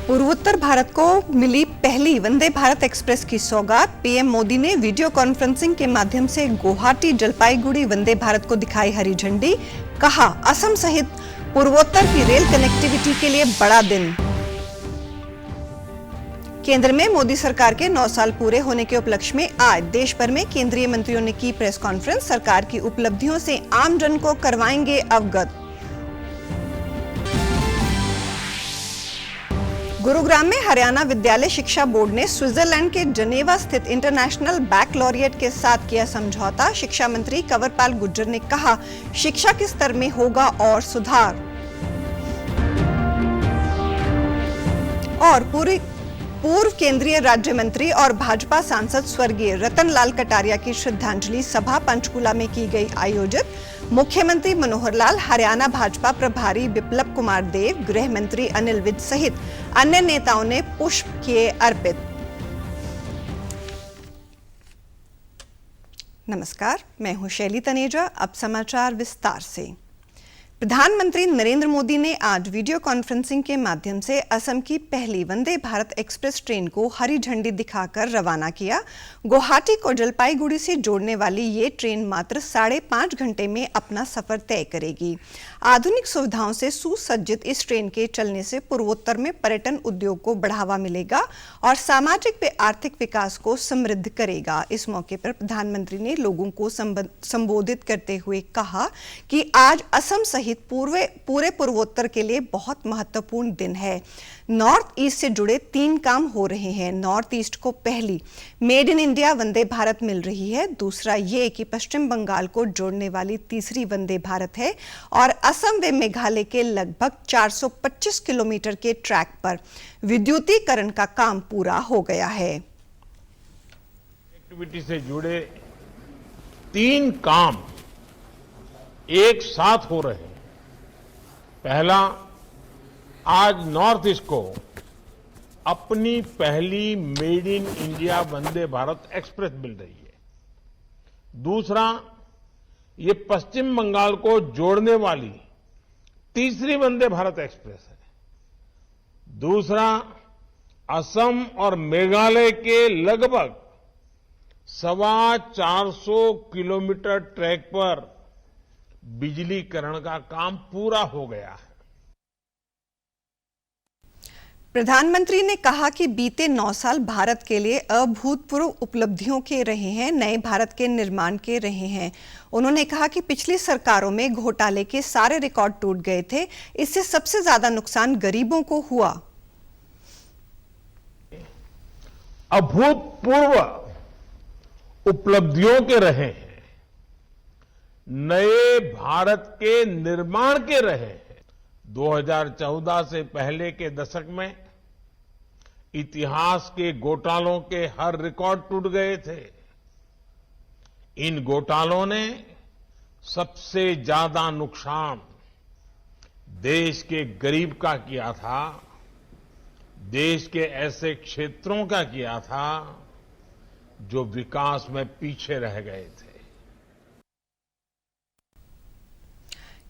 पूर्वोत्तर भारत को मिली पहली वंदे भारत एक्सप्रेस की सौगात। पीएम मोदी ने वीडियो कॉन्फ्रेंसिंग के माध्यम से गुवाहाटी जलपाईगुड़ी वंदे भारत को दिखाई हरी झंडी। कहा, असम सहित पूर्वोत्तर की रेल कनेक्टिविटी के लिए बड़ा दिन। केंद्र में मोदी सरकार के 9 साल पूरे होने के उपलक्ष्य में आज देश भर में केंद्रीय मंत्रियों ने की प्रेस कॉन्फ्रेंस। सरकार की उपलब्धियों से आम जन को करवाएंगे अवगत। गुरुग्राम में हरियाणा विद्यालय शिक्षा बोर्ड ने स्विट्जरलैंड के जनेवा स्थित इंटरनेशनल बैकलॉरिएट के साथ किया समझौता। शिक्षा मंत्री कंवरपाल गुर्जर ने कहा, शिक्षा के स्तर में होगा और सुधार। और पूर्व केंद्रीय राज्य मंत्री और भाजपा सांसद स्वर्गीय रतन लाल कटारिया की श्रद्धांजलि सभा पंचकुला में की गई आयोजित। मुख्यमंत्री मनोहर लाल, हरियाणा भाजपा प्रभारी बिप्लब कुमार देव, गृह मंत्री अनिल विज सहित अन्य नेताओं ने पुष्प किए अर्पित। नमस्कार, मैं हूं शैली तनेजा। अब समाचार विस्तार से। प्रधानमंत्री नरेंद्र मोदी ने आज वीडियो कॉन्फ्रेंसिंग के माध्यम से असम की पहली वंदे भारत एक्सप्रेस ट्रेन को हरी झंडी दिखाकर रवाना किया। गुवाहाटी को जलपाईगुड़ी से जोड़ने वाली ये ट्रेन मात्र 5.5 घंटे में अपना सफर तय करेगी। आधुनिक सुविधाओं से सुसज्जित इस ट्रेन के चलने से पूर्वोत्तर में पर्यटन उद्योग को बढ़ावा मिलेगा और सामाजिक व आर्थिक विकास को समृद्ध करेगा। इस मौके पर प्रधानमंत्री ने लोगों को संबोधित करते हुए कहा कि आज असम सहित पूरे पूर्वोत्तर के लिए बहुत महत्वपूर्ण दिन है। नॉर्थ ईस्ट से जुड़े 3 काम हो रहे हैं। नॉर्थ ईस्ट को पहली made in India Vande Bharat मिल रही है। दूसरा ये कि पश्चिम बंगाल को जोड़ने वाली तीसरी वंदे भारत है और असम व मेघालय के लगभग 425 किलोमीटर के ट्रैक पर विद्युतीकरण का काम पूरा हो गया है। एक्टिविटी से जुड़े 3 काम एक साथ हो रहे हैं। पहला, आज नॉर्थ ईस्ट को अपनी पहली made in India Vande Bharat express मिल रही है। दूसरा, ये पश्चिम बंगाल को जोड़ने वाली तीसरी वंदे भारत एक्सप्रेस है। दूसरा, असम और मेघालय के लगभग 425 किलोमीटर ट्रैक पर बिजलीकरण का काम पूरा हो गया है। प्रधानमंत्री ने कहा कि बीते 9 साल भारत के लिए अभूतपूर्व उपलब्धियों के रहे हैं, नए भारत के निर्माण के रहे हैं। उन्होंने कहा कि पिछली सरकारों में घोटाले के सारे रिकॉर्ड टूट गए थे। इससे सबसे ज्यादा नुकसान गरीबों को हुआ। अभूतपूर्व उपलब्धियों के रहे हैं, नए भारत के निर्माण के रहे हैं। 2014 से पहले के दशक में इतिहास के घोटालों के हर रिकॉर्ड टूट गए थे। इन घोटालों ने सबसे ज्यादा नुकसान देश के गरीब का किया था, देश के ऐसे क्षेत्रों का किया था जो विकास में पीछे रह गए थे।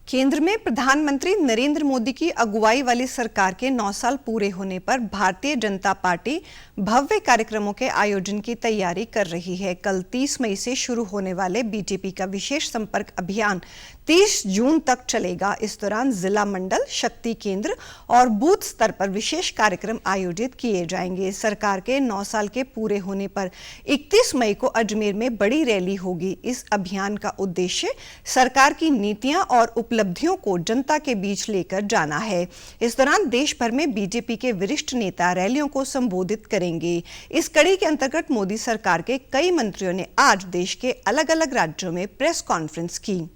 केंद्र में प्रधानमंत्री नरेंद्र मोदी की अगुवाई वाली सरकार के 9 साल पूरे होने पर भारतीय जनता पार्टी भव्य कार्यक्रमों के आयोजन की तैयारी कर रही है। कल 30 मई से शुरू होने वाले बीजेपी का विशेष संपर्क अभियान 30 जून तक चलेगा। इस दौरान जिला मंडल, शक्ति केंद्र और बूथ स्तर पर विशेष कार्यक्रम आयोजित किए जाएंगे। सरकार के 9 साल के पूरे होने पर 31 मई को अजमेर में बड़ी रैली होगी। इस अभियान का उद्देश्य सरकार की नीतियां और उपलब्धियों को जनता के बीच लेकर जाना है। इस दौरान देश भर में बीजेपी के वरिष्ठ नेता रैलियों को संबोधित करेंगे। इस कड़ी के अंतर्गत मोदी सरकार के कई मंत्रियों ने आज देश के अलग-अलग राज्यों में प्रेस कॉन्फ्रेंस की।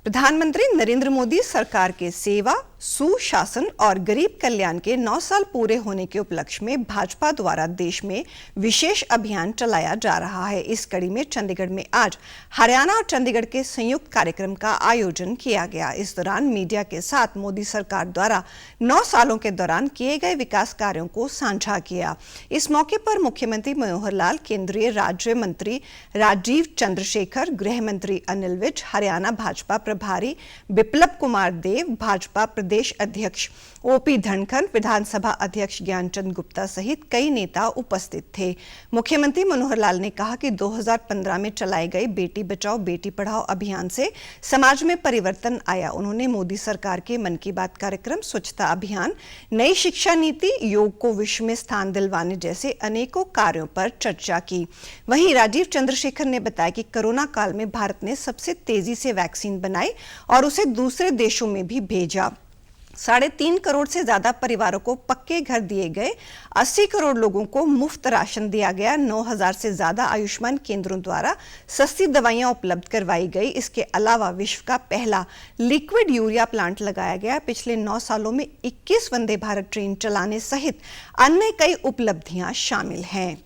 प्रधानमंत्री नरेंद्र मोदी सरकार के सेवा, सुशासन और गरीब कल्याण के 9 साल पूरे होने के उपलक्ष्य में भाजपा द्वारा देश में विशेष अभियान चलाया जा रहा है। इस कड़ी में चंडीगढ़ में आज हरियाणा और चंडीगढ़ के संयुक्त कार्यक्रम का आयोजन किया गया। इस दौरान मीडिया के साथ मोदी सरकार द्वारा 9 सालों के दौरान किए गए विकास कार्यों को साझा किया। इस मौके पर मुख्यमंत्री मनोहर लाल, केंद्रीय राज्य मंत्री राजीव चंद्रशेखर, गृह मंत्री अनिल विज, हरियाणा भाजपा प्रभारी बिप्लब कुमार देव, भाजपा प्रदेश अध्यक्ष ओपी धनखड़, विधानसभा अध्यक्ष ज्ञानचंद गुप्ता सहित कई नेता उपस्थित थे। मुख्यमंत्री मनोहर लाल ने कहा कि 2015 में चलाए गए बेटी बचाओ बेटी पढ़ाओ अभियान से समाज में परिवर्तन आया। उन्होंने मोदी सरकार के मन की बात कार्यक्रम, स्वच्छता अभियान, नई शिक्षा नीति, योग को विश्व में स्थान दिलवाने जैसे अनेकों कार्यों पर चर्चा की। वहीं राजीव चंद्रशेखर ने बताया कि कोरोना काल में भारत ने सबसे तेजी से वैक्सीन बनाई और उसे दूसरे देशों में भी भेजा। 3.5 करोड़ से ज्यादा परिवारों को पक्के घर दिए गए, 80 करोड़ लोगों को मुफ्त राशन दिया गया, 9,000 से ज्यादा आयुष्मान केंद्रों द्वारा सस्ती दवाइयां उपलब्ध करवाई गई। इसके अलावा विश्व का पहला लिक्विड यूरिया प्लांट लगाया गया। पिछले 9 सालों में 21 वंदे भारत ट्रेन चलाने सहित अन्य कई उपलब्धियां शामिल हैं।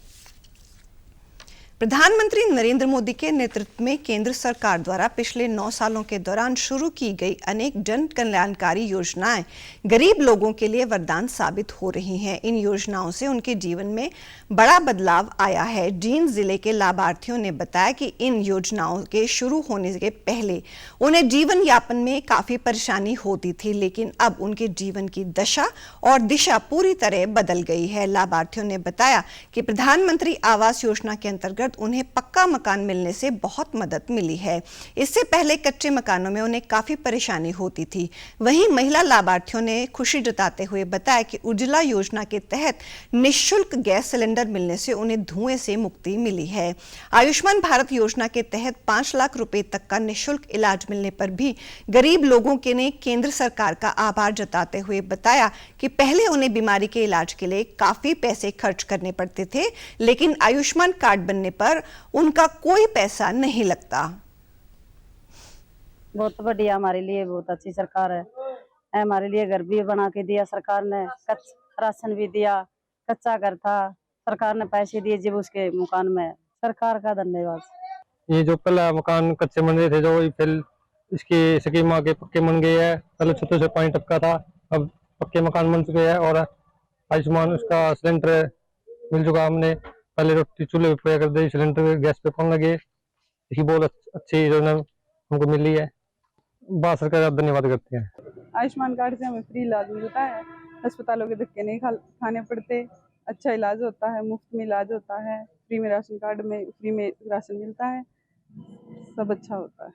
प्रधानमंत्री नरेंद्र मोदी के नेतृत्व में केंद्र सरकार द्वारा पिछले 9 सालों के दौरान शुरू की गई अनेक जन कल्याणकारी योजनाएं गरीब लोगों के लिए वरदान साबित हो रही हैं। इन योजनाओं से उनके जीवन में बड़ा बदलाव आया है। जींद जिले के लाभार्थियों ने बताया कि इन योजनाओं के शुरू होने के पहले उन्हें जीवन यापन में काफी परेशानी होती थी, लेकिन अब उनके जीवन की दशा और दिशा पूरी तरह बदल गई है। लाभार्थियों ने बताया कि प्रधानमंत्री आवास योजना के अंतर्गत उन्हें पक्का मकान मिलने से बहुत मदद मिली है। इससे पहले कच्चे मकानों में उन्हें काफी परेशानी होती थी। वहीं महिला लाभार्थियों ने खुशी जताते हुए बताया कि उज्ज्वला योजना के तहत निःशुल्क गैस सिलेंडर मिलने से उन्हें धुएं से मुक्ति मिली है। आयुष्मान भारत योजना के तहत 5 लाख रुपए तक का निःशुल्क इलाज मिलने पर भी गरीब लोगों के ने केंद्र सरकार का आभार जताते हुए बताया कि पहले उन्हें बीमारी के इलाज के लिए काफी पैसे खर्च करने पड़ते थे, लेकिन आयुष्मान कार्ड बनने पर उनका कोई पैसा नहीं लगता। बहुत बढ़िया, हमारे लिए बहुत अच्छी सरकार है। हमारे लिए घर भी बना के दिया सरकार ने, राशन भी दिया, कच्चा घर था, सरकार ने पैसे दिए जब उसके मकान में। सरकार का धन्यवाद। ये जो पहला मकान कच्चे बन रहे थे, जो फिर इसकी स्कीम आगे पक्के बन गए हैं। पहले छोटे से पानी टपका था, अब पक्के मकान बन चुके हैं और आयुष्मान उसका सिलेंडर मिल चुका। हमने पहले रोटी चूल्हे पे पका कर दी, सिलेंडर गैस पे कौन लगे। इसकी बहुत अच्छी योजना हमको मिली है। भारत सरकार का धन्यवाद करते हैं। आयुष्मान कार्ड से हमें फ्री इलाज मिलता है, अस्पतालों के धक्के नहीं खाने पड़ते, अच्छा इलाज होता है, मुफ्त में इलाज होता है, फ्री में राशन कार्ड में फ्री में राशन मिलता है, सब अच्छा होता है।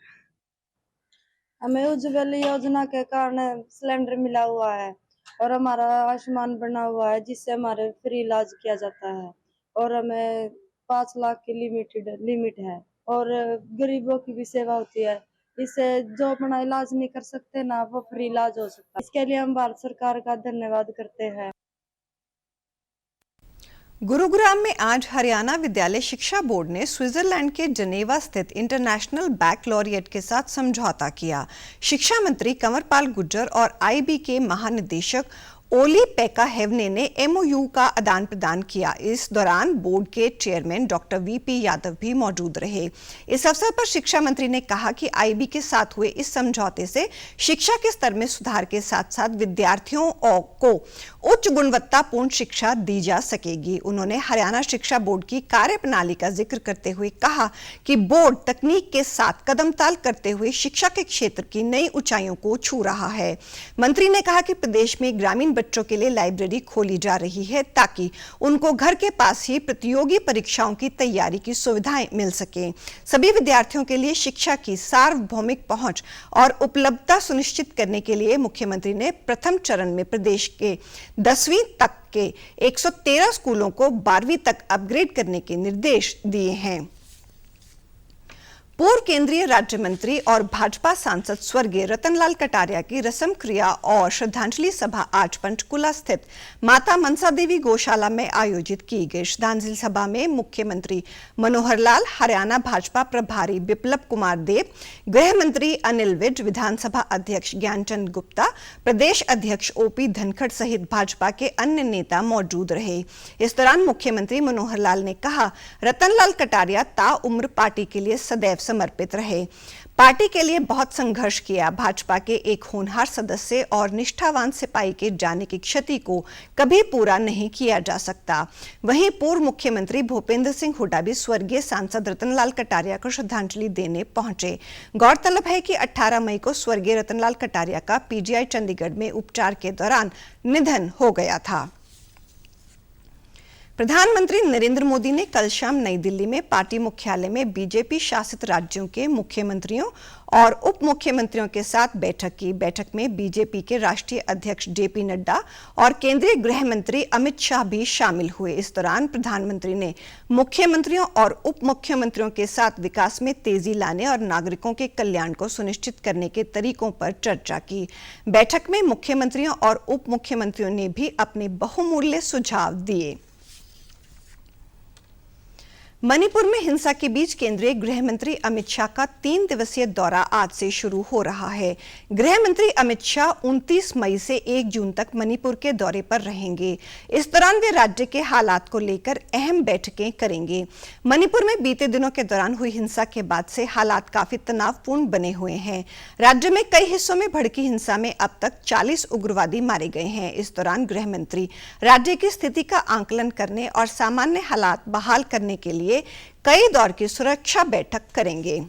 हमें उज्ज्वला योजना के कारण सिलेंडर मिला हुआ है और हमारा आयुष्मान बना हुआ है, जिससे हमारे फ्री इलाज किया जाता है और हमें 5 लाख की लिमिट है और गरीबों की भी सेवा होती है। इससे जो अपना इलाज नहीं कर सकते ना, वो फ्री इलाज हो सकता है। इसके लिए हम भारत सरकार का धन्यवाद करते हैं। गुरुग्राम में आज हरियाणा विद्यालय शिक्षा बोर्ड ने स्विट्जरलैंड के जनेवा स्थित इंटरनेशनल बैकलॉरिएट के साथ समझौता किया। शिक्षा मंत्री कंवरपाल गुर्जर और आईबी के महानिदेशक ओली पेका हेवने ने एमओयू का आदान प्रदान किया। इस दौरान बोर्ड के चेयरमैन डॉक्टर वीपी यादव भी मौजूद रहे। इस अवसर पर शिक्षा मंत्री ने कहा कि आईबी के साथ हुए इस समझौते से शिक्षा के स्तर में सुधार के साथ साथ विद्यार्थियों को उच्च गुणवत्तापूर्ण शिक्षा दी जा सकेगी। उन्होंने हरियाणा शिक्षा बोर्ड की कार्यप्रणाली का जिक्र करते हुए कहा कि बोर्ड तकनीक के साथ कदमताल करते हुए शिक्षा के क्षेत्र की नई ऊंचाइयों को छू रहा है। मंत्री ने कहा कि प्रदेश में ग्रामीण बच्चों के लिए लाइब्रेरी खोली जा रही है ताकि उनको घर के पास ही प्रतियोगी परीक्षाओं की तैयारी की सुविधाएं मिल सके। सभी विद्यार्थियों के लिए शिक्षा की सार्वभौमिक पहुंच और उपलब्धता सुनिश्चित करने के लिए मुख्यमंत्री ने प्रथम चरण में प्रदेश के 10वीं तक के 113 स्कूलों को 12वीं तक अपग्रेड करने के निर्देश दिए हैं। पूर्व केंद्रीय राज्य मंत्री और भाजपा सांसद स्वर्गीय रतनलाल कटारिया की रस्म क्रिया और श्रद्धांजलि सभा आज पंचकुला स्थित माता मनसा देवी गौशाला में आयोजित की गई। श्रद्धांजलि सभा में मुख्यमंत्री मनोहर लाल, हरियाणा भाजपा प्रभारी बिप्लब कुमार देव, गृह मंत्री अनिल विज, विधानसभा अध्यक्ष ज्ञानचंद गुप्ता, प्रदेश अध्यक्ष ओपी धनखड़ सहित भाजपा के अन्य नेता मौजूद रहे। इस दौरान मुख्यमंत्री मनोहर लाल ने कहा, रतनलाल कटारिया ताउम्र पार्टी के लिए सदैव समर्पित समर्पित रहे। पार्टी के लिए बहुत संघर्ष किया। भाजपा के एक होनहार सदस्य और निष्ठावान सिपाही के जाने की क्षति को कभी पूरा नहीं किया जा सकता। वहीं पूर्व मुख्यमंत्री भूपेंद्र सिंह हुड्डा भी स्वर्गीय सांसद रतनलाल कटारिया को श्रद्धांजलि देने पहुंचे। गौरतलब है कि 18 मई को स्वर्गीय रतनलाल कटारिया का पीजीआई चंडीगढ़ में उपचार के दौरान निधन हो गया था। प्रधानमंत्री नरेंद्र मोदी ने कल शाम नई दिल्ली में पार्टी मुख्यालय में बीजेपी शासित राज्यों के मुख्यमंत्रियों और उप मुख्यमंत्रियों के साथ बैठक की। बैठक में बीजेपी के राष्ट्रीय अध्यक्ष जेपी नड्डा और केंद्रीय गृह मंत्री अमित शाह भी शामिल हुए। इस दौरान प्रधानमंत्री ने मुख्यमंत्रियों और उप मुख्यमंत्रियों के साथ विकास में तेजी लाने और नागरिकों के कल्याण को सुनिश्चित करने के तरीकों पर चर्चा की। बैठक में मुख्यमंत्रियों और उप मुख्यमंत्रियों ने भी अपने बहुमूल्य सुझाव दिए। मणिपुर में हिंसा के बीच केंद्रीय गृह मंत्री अमित शाह का 3 दिवसीय दौरा आज से शुरू हो रहा है। गृह मंत्री अमित शाह 29 मई से 1 जून तक मणिपुर के दौरे पर रहेंगे। इस दौरान वे राज्य के हालात को लेकर अहम बैठकें करेंगे। मणिपुर में बीते दिनों के दौरान हुई हिंसा के बाद से हालात काफी तनावपूर्ण बने हुए हैं। राज्य में कई हिस्सों में भड़की हिंसा में अब तक 40 उग्रवादी मारे गए हैं। इस दौरान गृह मंत्री राज्य की स्थिति का आकलन करने और सामान्य हालात बहाल करने के लिए कई दौर की सुरक्षा बैठक करेंगे।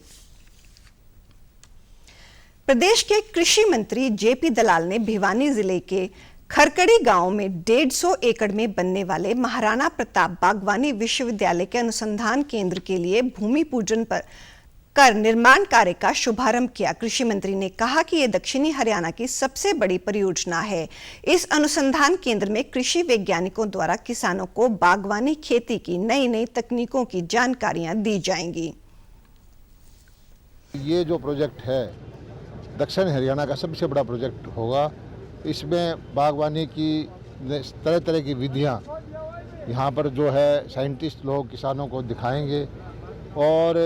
प्रदेश के कृषि मंत्री जेपी दलाल ने भिवानी जिले के खरकड़ी गांव में 150 एकड़ में बनने वाले महाराणा प्रताप बागवानी विश्वविद्यालय के अनुसंधान केंद्र के लिए भूमि पूजन पर कर निर्माण कार्य का शुभारंभ किया। कृषि मंत्री ने कहा कि यह दक्षिणी हरियाणा की सबसे बड़ी परियोजना है। इस अनुसंधान केंद्र में कृषि वैज्ञानिकों द्वारा किसानों को बागवानी खेती की नई नई तकनीकों की जानकारियां दी जाएंगी। ये जो प्रोजेक्ट है दक्षिण हरियाणा का सबसे बड़ा प्रोजेक्ट होगा। इसमें बागवानी की तरह तरह की विधियाँ यहाँ पर जो है साइंटिस्ट लोग किसानों को दिखाएंगे और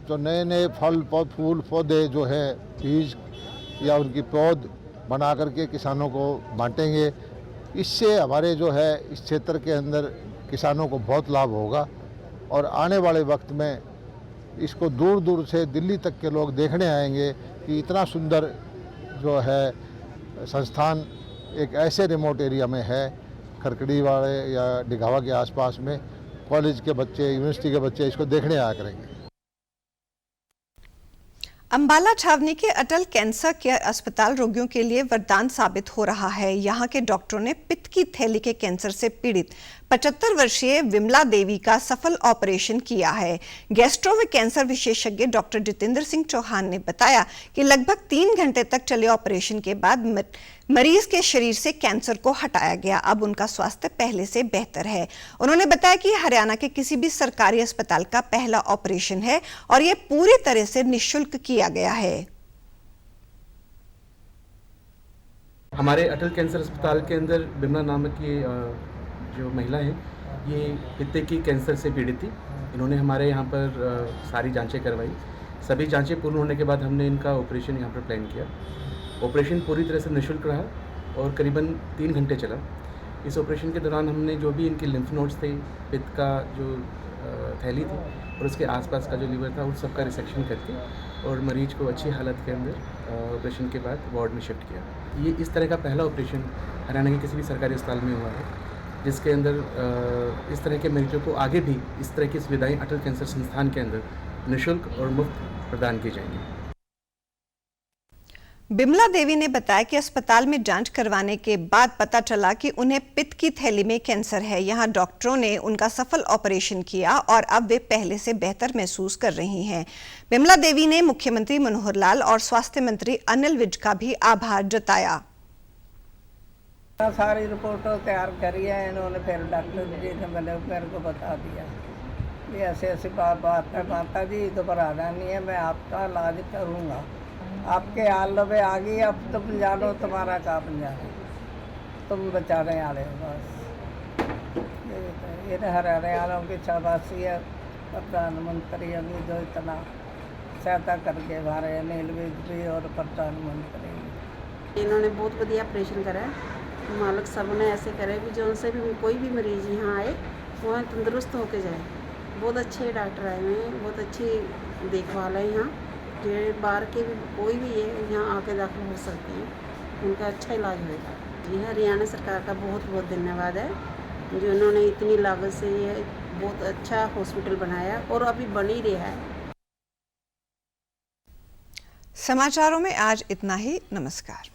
जो नए नए फल फूल पौधे जो है बीज या उनकी पौध बना करके किसानों को बांटेंगे। इससे हमारे जो है इस क्षेत्र के अंदर किसानों को बहुत लाभ होगा और आने वाले वक्त में इसको दूर दूर से दिल्ली तक के लोग देखने आएंगे कि इतना सुंदर जो है संस्थान एक ऐसे रिमोट एरिया में है, खरकड़ी वाले या डिघावा के आसपास में। कॉलेज के बच्चे, यूनिवर्सिटी के बच्चे इसको देखने आया करेंगे। अंबाला छावनी के अटल कैंसर केयर अस्पताल रोगियों के लिए वरदान साबित हो रहा है। यहां के डॉक्टरों ने पित्त की थैली के कैंसर से पीड़ित 75 वर्षीय विमला देवी का सफल ऑपरेशन किया है। गैस्ट्रो व कैंसर विशेषज्ञ डॉक्टर जितेंद्र सिंह चौहान ने बताया कि लगभग 3 घंटे तक चले ऑपरेशन के बाद मरीज के शरीर से कैंसर को हटाया गया। अब उनका स्वास्थ्य पहले से बेहतर है। उन्होंने बताया कि हरियाणा के किसी भी सरकारी अस्पताल का पहला ऑपरेशन है और यह पूरी तरह से निःशुल्क किया गया है। हमारे अटल कैंसर अस्पताल के अंदर विमला नामक की जो महिला है, ये पित्ते की कैंसर से पीड़ित थी। इन्होंने हमारे यहाँ पर सारी जांचें करवाई। सभी जांचें पूर्ण होने के बाद हमने इनका ऑपरेशन यहाँ पर प्लान किया। ऑपरेशन पूरी तरह से निःशुल्क रहा और करीबन 3 घंटे चला। इस ऑपरेशन के दौरान हमने जो भी इनके लिम्फ नोड्स थे, पित्त का जो थैली थी और उसके आसपास का जो लीवर था, उन सब का रिसेक्शन करके और मरीज को अच्छी हालत के अंदर ऑपरेशन के बाद वार्ड में शिफ्ट किया। ये इस तरह का पहला ऑपरेशन हरियाणा के किसी भी सरकारी अस्पताल में हुआ है, जिसके अंदर इस तरह के मरीजों को आगे भी इस तरह की सुविधाएं अटल कैंसर संस्थान के अंदर निःशुल्क और मुफ्त प्रदान की जाएंगी। बिमला देवी ने बताया कि अस्पताल में जांच करवाने के बाद पता चला कि उन्हें पित्त की थैली में कैंसर है। यहां डॉक्टरों ने उनका सफल ऑपरेशन किया और अब वे पहले से बेहतर महसूस कर रही हैं। बिमला देवी ने मुख्यमंत्री मनोहर लाल और स्वास्थ्य मंत्री अनिल विज का भी आभार जताया। सारी रिपोर्टों तैयार करी है इन्होंने, फिर डॉक्टर जी ने मेरे को बता दिया कि ऐसे ऐसी बात है माता जी, घबराना नहीं है, मैं आपका इलाज करूँगा। आपके हाल में आ गई, अब तुम जानो तुम्हारा काम जानो, तुम बचाने वाले हो। बस ये हरियाणा वालों की शाबाशी है, प्रधानमंत्री अभी जो इतना सहायता करके हमारे अनिल विज भी और प्रधानमंत्री। इन्होंने बहुत बढ़िया ऑपरेशन करा है। मालिक सब ने ऐसे करे भी जो उनसे भी कोई भी मरीज यहाँ आए वो तंदुरुस्त होके जाए। बहुत अच्छे डॉक्टर आए हुए हैं, बहुत अच्छी देखभाल है यहाँ, जो बाहर के भी कोई भी है यहाँ आके दाखिल हो सकते हैं, उनका अच्छा इलाज होगा। जी हरियाणा सरकार का बहुत बहुत धन्यवाद है जो उन्होंने इतनी लागत से ये बहुत अच्छा हॉस्पिटल बनाया और अभी बन ही रहा है। समाचारों में आज इतना ही। नमस्कार।